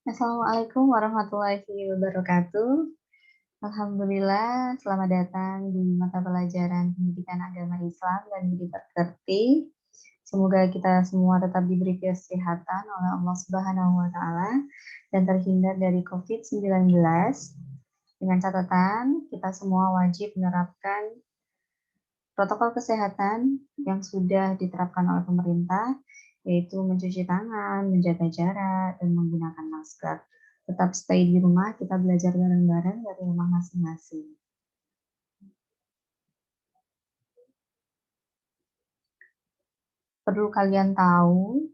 Assalamualaikum warahmatullahi wabarakatuh. Alhamdulillah, selamat datang di mata pelajaran Pendidikan Agama Islam dan Budi Pekerti. Semoga kita semua tetap diberi kesehatan oleh Allah Subhanahu wa taala dan terhindar dari COVID-19. Dengan catatan, kita semua wajib menerapkan protokol kesehatan yang sudah diterapkan oleh pemerintah, yaitu mencuci tangan, menjaga jarak, dan menggunakan masker. Tetap stay di rumah, kita belajar bareng-bareng dari rumah masing-masing. Perlu kalian tahu,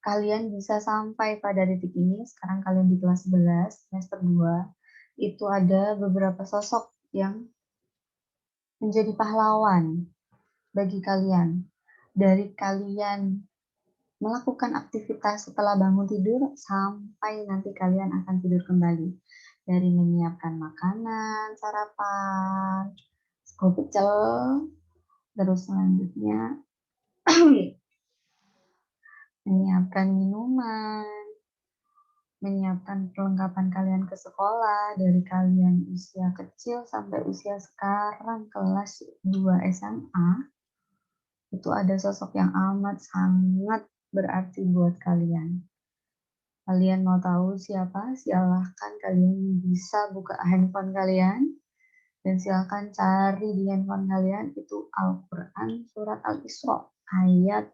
kalian bisa sampai pada titik ini, sekarang kalian di kelas 11, semester 2, itu ada beberapa sosok yang menjadi pahlawan bagi kalian. Dari kalian melakukan aktivitas setelah bangun tidur sampai nanti kalian akan tidur kembali. Dari menyiapkan makanan, sarapan, sego pecel, terus selanjutnya menyiapkan minuman, menyiapkan perlengkapan kalian ke sekolah, dari kalian usia kecil sampai usia sekarang kelas 2 SMA, itu ada sosok yang amat sangat berarti buat kalian. Kalian mau tahu siapa? Silahkan kalian bisa buka handphone kalian dan silahkan cari di handphone kalian itu Al-Quran surat Al-Isra ayat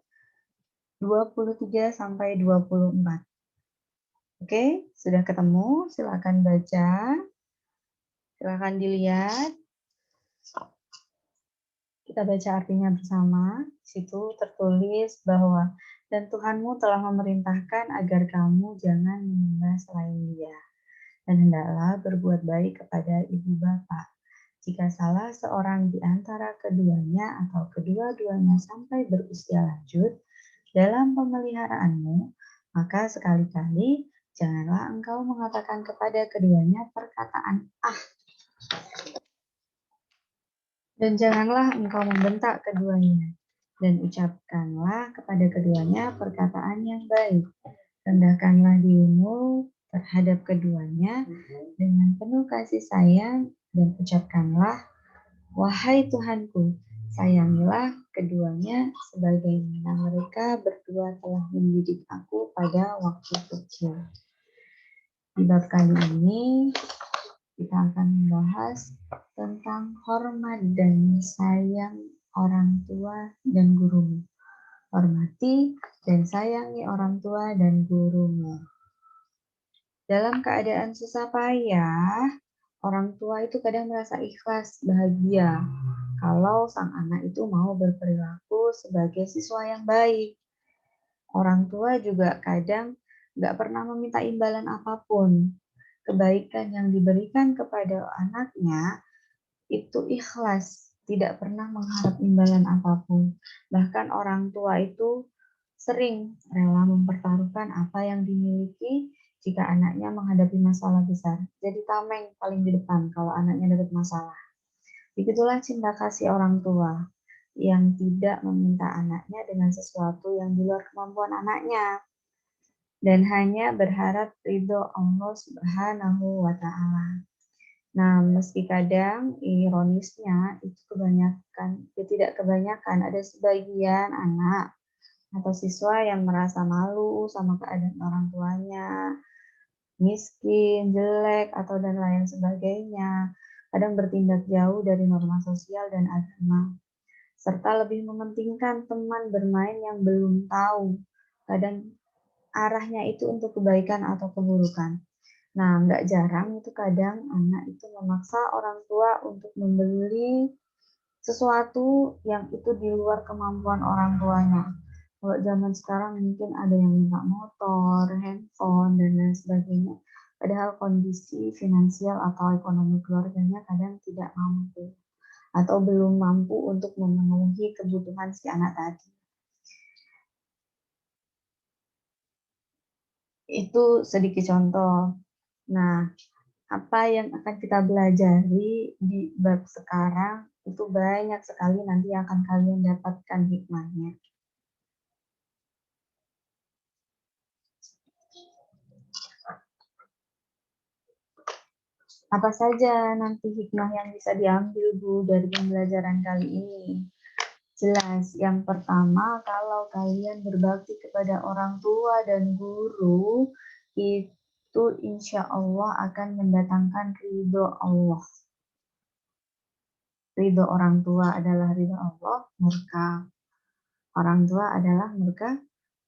23 sampai 24. Oke, sudah ketemu? Silahkan baca. Silahkan dilihat. Kita baca artinya bersama. Di situ tertulis bahwa dan Tuhanmu telah memerintahkan agar kamu jangan menyembah selain Dia. Dan hendaklah berbuat baik kepada ibu bapa. Jika salah seorang di antara keduanya atau kedua-duanya sampai berusia lanjut dalam pemeliharaanmu, maka sekali-kali janganlah engkau mengatakan kepada keduanya perkataan "ah", dan janganlah engkau membentak keduanya, dan ucapkanlah kepada keduanya perkataan yang baik. Rendahkanlah dirimu terhadap keduanya dengan penuh kasih sayang dan ucapkanlah, wahai Tuhanku, sayangilah keduanya sebagaimana mereka berdua telah mendidik aku pada waktu kecil. Di bab kali ini kita akan membahas tentang hormat dan sayang orang tua dan gurumu. Hormati dan sayangi orang tua dan gurumu. Dalam keadaan susah payah, orang tua itu kadang merasa ikhlas, bahagia kalau sang anak itu mau berperilaku sebagai siswa yang baik. Orang tua juga kadang nggak pernah meminta imbalan apapun. Kebaikan yang diberikan kepada anaknya itu ikhlas, tidak pernah mengharap imbalan apapun. Bahkan orang tua itu sering rela mempertaruhkan apa yang dimiliki jika anaknya menghadapi masalah besar. Jadi tameng paling di depan kalau anaknya dapat masalah. Begitulah cinta kasih orang tua yang tidak meminta anaknya dengan sesuatu yang di luar kemampuan anaknya dan hanya berharap ridho Allah Subhanahu wa taala. Nah, meski kadang ironisnya itu kebanyakan, ya tidak kebanyakan, ada sebagian anak atau siswa yang merasa malu sama keadaan orang tuanya, miskin, jelek, atau dan lain sebagainya. Kadang bertindak jauh dari norma sosial dan agama, serta lebih mementingkan teman bermain yang belum tahu. Kadang arahnya itu untuk kebaikan atau keburukan. Nah, nggak jarang itu kadang anak itu memaksa orang tua untuk membeli sesuatu yang itu di luar kemampuan orang tuanya. Kalau zaman sekarang mungkin ada yang minta motor, handphone, dan lain sebagainya. Padahal kondisi finansial atau ekonomi keluarganya kadang tidak mampu atau belum mampu untuk memenuhi kebutuhan si anak tadi. Itu sedikit contoh. Nah, apa yang akan kita pelajari di bab sekarang itu banyak sekali nanti akan kalian dapatkan hikmahnya. Apa saja nanti hikmah yang bisa diambil, Bu, dari pembelajaran kali ini? Jelas, yang pertama, kalau kalian berbakti kepada orang tua dan guru, itu insya Allah akan mendatangkan ridho Allah. Ridho orang tua adalah ridho Allah, murka orang tua adalah murka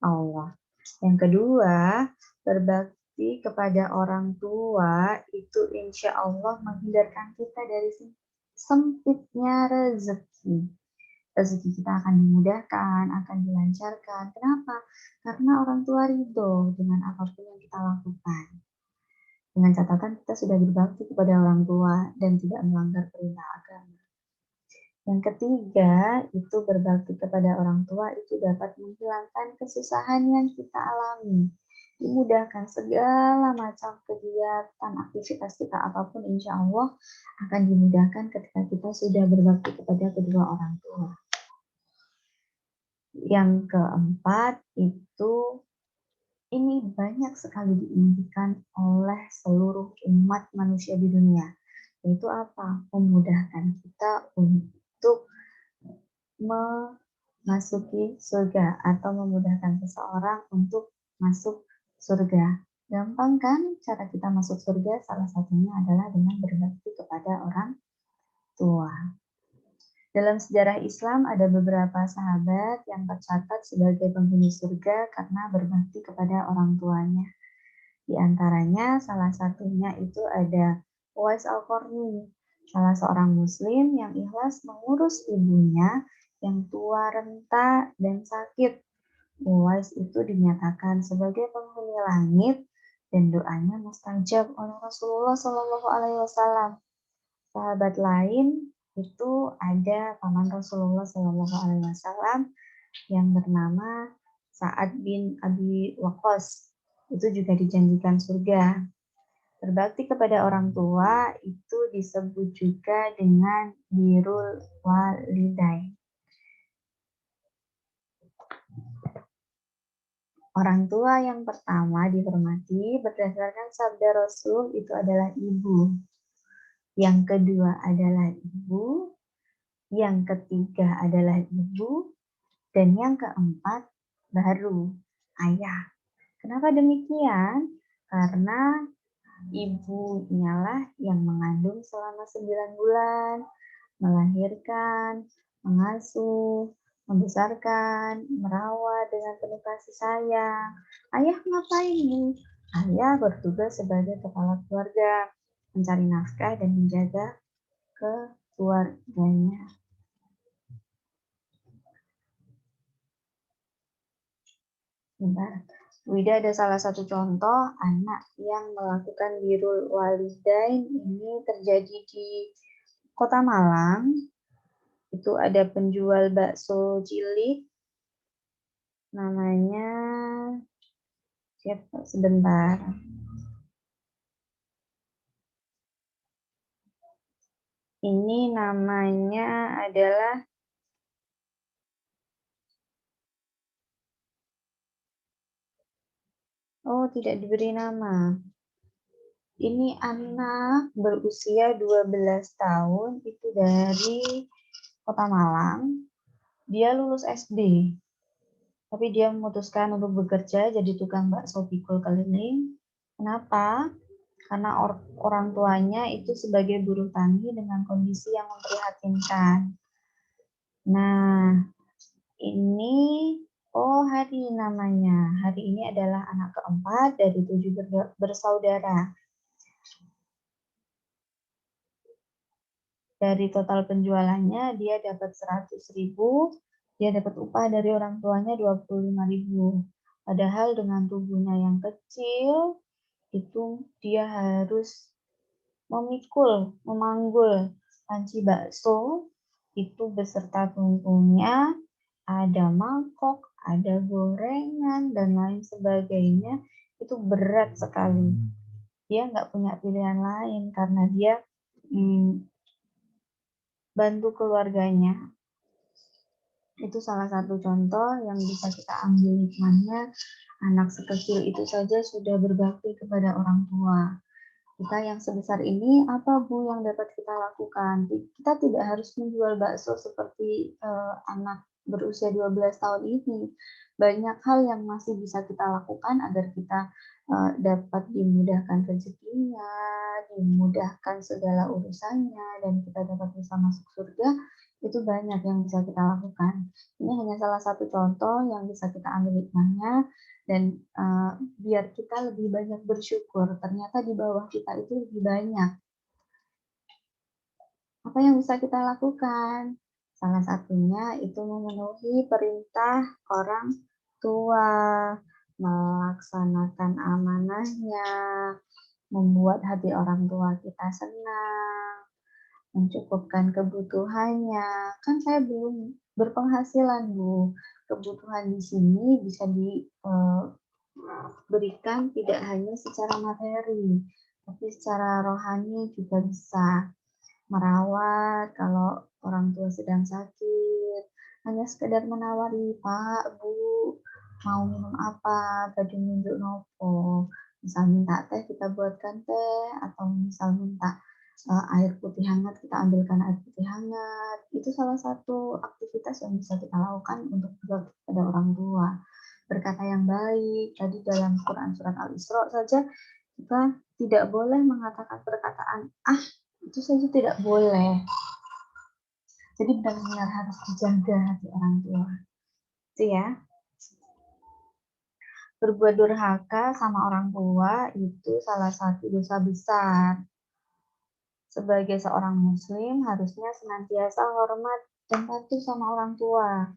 Allah. Yang kedua, berbakti kepada orang tua itu insya Allah menghindarkan kita dari sempitnya rezeki. Rezeki kita akan dimudahkan, akan dilancarkan. Kenapa? Karena orang tua ridho dengan apapun yang kita lakukan. Dengan catatan kita sudah berbakti kepada orang tua dan tidak melanggar perintah agama. Yang ketiga, itu berbakti kepada orang tua itu dapat menghilangkan kesusahan yang kita alami. Dimudahkan segala macam kegiatan, aktivitas kita apapun, insya Allah akan dimudahkan ketika kita sudah berbakti kepada kedua orang tua. Yang keempat, itu ini banyak sekali diimpikan oleh seluruh umat manusia di dunia. Yaitu apa? Memudahkan kita untuk memasuki surga atau memudahkan seseorang untuk masuk surga. Gampang kan cara kita masuk surga? Salah satunya adalah dengan berbakti kepada orang tua. Dalam sejarah Islam ada beberapa sahabat yang tercatat sebagai penghuni surga karena berbakti kepada orang tuanya. Di antaranya salah satunya itu ada Uwais Al-Qarni, salah seorang muslim yang ikhlas mengurus ibunya yang tua, renta, dan sakit. Uwais itu dinyatakan sebagai penghuni langit dan doanya mustajab oleh Rasulullah Shallallahu Alaihi Wasallam. Sahabat lain itu ada paman Rasulullah Shallallahu Alaihi Wasallam yang bernama Sa'ad bin Abi Waqqas. Itu juga dijanjikan surga. Berbakti kepada orang tua itu disebut juga dengan birrul walidain. Orang tua yang pertama dihormati berdasarkan sabda Rasul itu adalah ibu. Yang kedua adalah ibu. Yang ketiga adalah ibu. Dan yang keempat baru ayah. Kenapa demikian? Karena ibu ialah yang mengandung selama 9 bulan, melahirkan, mengasuh, membesarkan, merawat dengan penuh kasih sayang. Ayah ngapain nih? Ayah bertugas sebagai kepala keluarga, mencari nafkah dan menjaga keluarganya. Bentar. Wida ada salah satu contoh anak yang melakukan birrul walidain ini terjadi di Kota Malang. Itu ada penjual bakso cilik namanya siapa sebentar. Ini namanya adalah tidak diberi nama. Ini anak berusia 12 tahun itu dari Kota Malang. Dia lulus SD. Tapi dia memutuskan untuk bekerja jadi tukang bakso pikul keliling. Kenapa? Karena orang tuanya itu sebagai buruh tani dengan kondisi yang memprihatinkan. Nah, ini Hari namanya. Hari ini adalah anak keempat dari 7 bersaudara. Dari total penjualannya dia dapat 100.000, dia dapat upah dari orang tuanya 25.000. Padahal dengan tubuhnya yang kecil, itu dia harus memanggul panci bakso itu beserta tungkunya, ada mangkok, ada gorengan, dan lain sebagainya. Itu berat sekali. Dia nggak punya pilihan lain karena dia bantu keluarganya. Itu salah satu contoh yang bisa kita ambil hikmahnya. Anak sekecil itu saja sudah berbakti kepada orang tua. Kita yang sebesar ini, apa Bu yang dapat kita lakukan? Kita tidak harus menjual bakso seperti anak berusia 12 tahun ini. Banyak hal yang masih bisa kita lakukan agar kita dapat dimudahkan rezekinya, dimudahkan segala urusannya, dan kita dapat bisa masuk surga. Itu banyak yang bisa kita lakukan. Ini hanya salah satu contoh yang bisa kita ambil hikmahnya, dan biar kita lebih banyak bersyukur. Ternyata di bawah kita itu lebih banyak. Apa yang bisa kita lakukan? Salah satunya itu memenuhi perintah orang tua, melaksanakan amanahnya, membuat hati orang tua kita senang, mencukupkan kebutuhannya. Kan saya belum berpenghasilan, Bu. Kebutuhan di sini bisa diberikan tidak hanya secara materi, tapi secara rohani juga bisa merawat kalau orang tua sedang sakit. Hanya sekedar menawari, Pak, Bu, mau minum apa, badhe nunjuk nopo. Misal minta teh, kita buatkan teh, atau misal minta air putih hangat, kita ambilkan air putih hangat. Itu salah satu aktivitas yang bisa kita lakukan untuk berbakti kepada orang tua. Berkata yang baik, tadi dalam Quran surat Al-Isra saja kita tidak boleh mengatakan perkataan itu saja tidak boleh. Jadi benar-benar harus dijaga hati orang tua. Itu ya. Berbuat durhaka sama orang tua itu salah satu dosa besar. Sebagai seorang muslim harusnya senantiasa hormat dan patuh sama orang tua.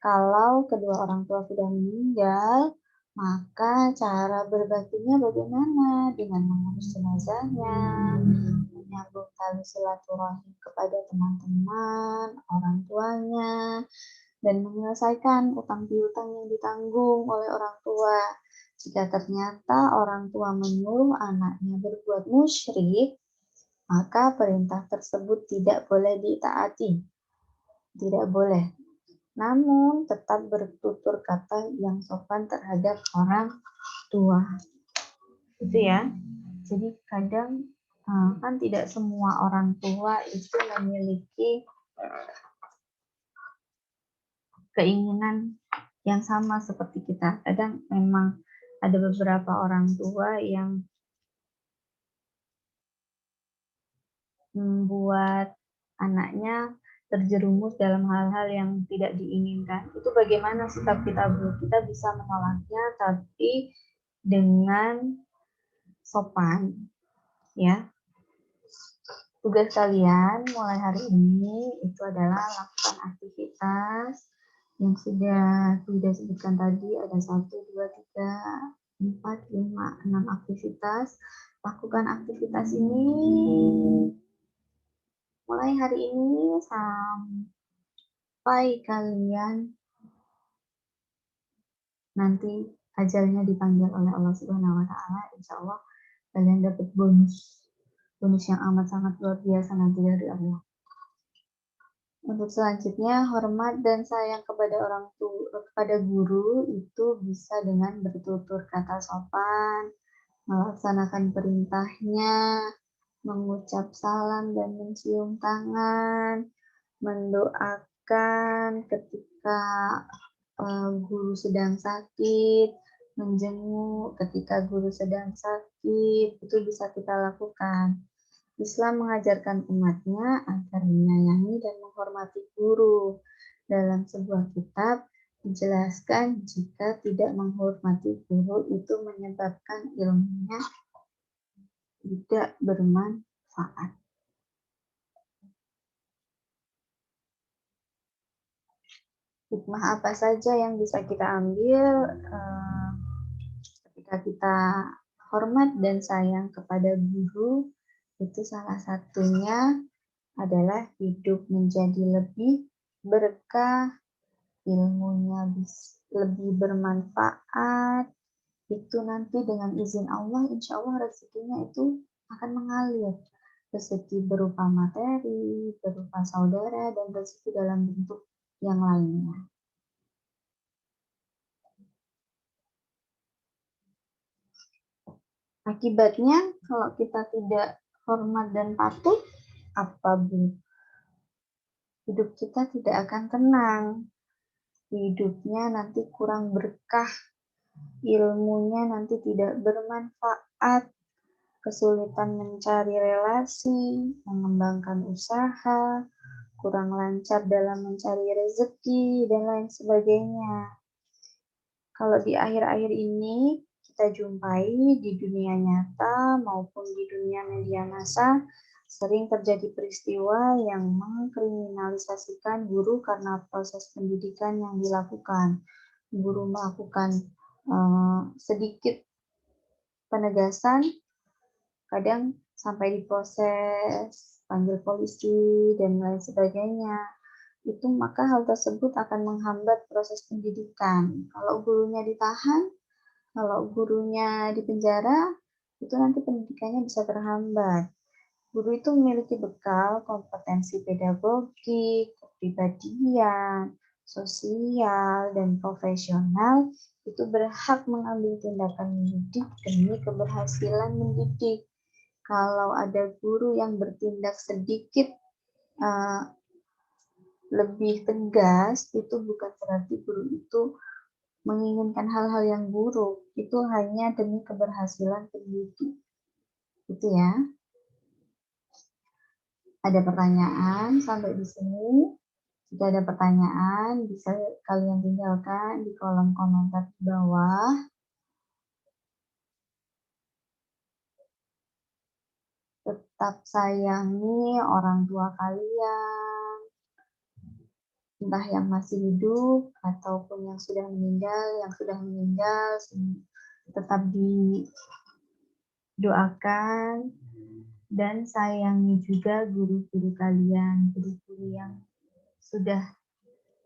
Kalau kedua orang tua sudah meninggal, maka cara berbaktinya bagaimana? Dengan mengurus jenazahnya, menyambung tali silaturahmi kepada teman-teman, orang tuanya, dan menyelesaikan utang piutang yang ditanggung oleh orang tua. Jika ternyata orang tua menyuruh anaknya berbuat musyrik, maka perintah tersebut tidak boleh ditaati. Tidak boleh. Namun tetap bertutur kata yang sopan terhadap orang tua. Itu ya. Jadi kadang kan tidak semua orang tua itu memiliki keinginan yang sama seperti kita. Kadang memang ada beberapa orang tua yang membuat anaknya terjerumus dalam hal-hal yang tidak diinginkan. Itu bagaimana sikap kita, Bu? Kita bisa menolaknya tapi dengan sopan, ya. Tugas kalian mulai hari ini itu adalah lakukan aktivitas yang sudah tidak sebutkan tadi, ada 1, 2, 3, 4, 5, 6 aktivitas. Lakukan aktivitas ini mulai hari ini sampai kalian nanti ajalnya dipanggil oleh Allah Subhanahu wa taala. Insya Allah kalian dapat bonus yang amat sangat luar biasa nanti dari Allah. Untuk selanjutnya, hormat dan sayang kepada orang tua, kepada guru itu bisa dengan bertutur kata sopan, melaksanakan perintahnya, mengucap salam dan mencium tangan, mendoakan ketika guru sedang sakit, menjenguk ketika guru sedang sakit, itu bisa kita lakukan. Islam mengajarkan umatnya agar menyayangi dan menghormati guru. Dalam sebuah kitab dijelaskan jika tidak menghormati guru itu menyebabkan ilmunya tidak bermanfaat. Hikmah apa saja yang bisa kita ambil ketika kita hormat dan sayang kepada guru? Itu salah satunya adalah hidup menjadi lebih berkah, ilmunya lebih bermanfaat. Itu nanti dengan izin Allah, insya Allah rezekinya itu akan mengalir. Rezeki berupa materi, berupa saudara, dan rezeki dalam bentuk yang lainnya. Akibatnya kalau kita tidak hormat dan patuh, apa Bu? Hidup kita tidak akan tenang. Hidupnya nanti kurang berkah, ilmunya nanti tidak bermanfaat, kesulitan mencari relasi, mengembangkan usaha, kurang lancar dalam mencari rezeki, dan lain sebagainya. Kalau di akhir-akhir ini kita jumpai di dunia nyata maupun di dunia media massa, sering terjadi peristiwa yang mengkriminalisasikan guru karena proses pendidikan yang dilakukan. Guru melakukan sedikit penegasan, kadang sampai diproses, panggil polisi, dan lain sebagainya. Itu maka hal tersebut akan menghambat proses pendidikan. Kalau gurunya ditahan, kalau gurunya dipenjara, itu nanti pendidikannya bisa terhambat. Guru itu memiliki bekal kompetensi pedagogik, kepribadian, sosial, dan profesional, itu berhak mengambil tindakan mendidik demi keberhasilan mendidik. Kalau ada guru yang bertindak sedikit lebih tegas, itu bukan berarti guru itu menginginkan hal-hal yang buruk, itu hanya demi keberhasilan pendidik. Itu ya. Ada pertanyaan sampai di sini? Jika ada pertanyaan, bisa kalian tinggalkan di kolom komentar di bawah. Tetap sayangi orang tua kalian, entah yang masih hidup ataupun yang sudah meninggal, tetap didoakan, dan sayangi juga guru-guru kalian, guru-guru yang sudah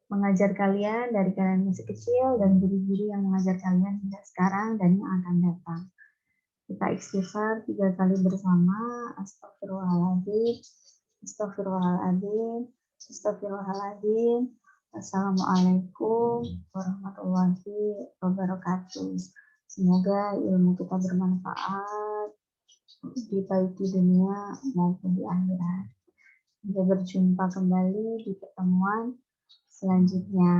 mengajar kalian dari kalian masih kecil, dan guru-guru yang mengajar kalian hingga sekarang dan yang akan datang. Kita istighfar 3 kali bersama. Astagfirullahaladzim, astagfirullahaladzim, astagfirullahaladzim. Assalamualaikum warahmatullahi wabarakatuh. Semoga ilmu kita bermanfaat di baik di dunia maupun di akhirat. Sampai berjumpa kembali di pertemuan selanjutnya.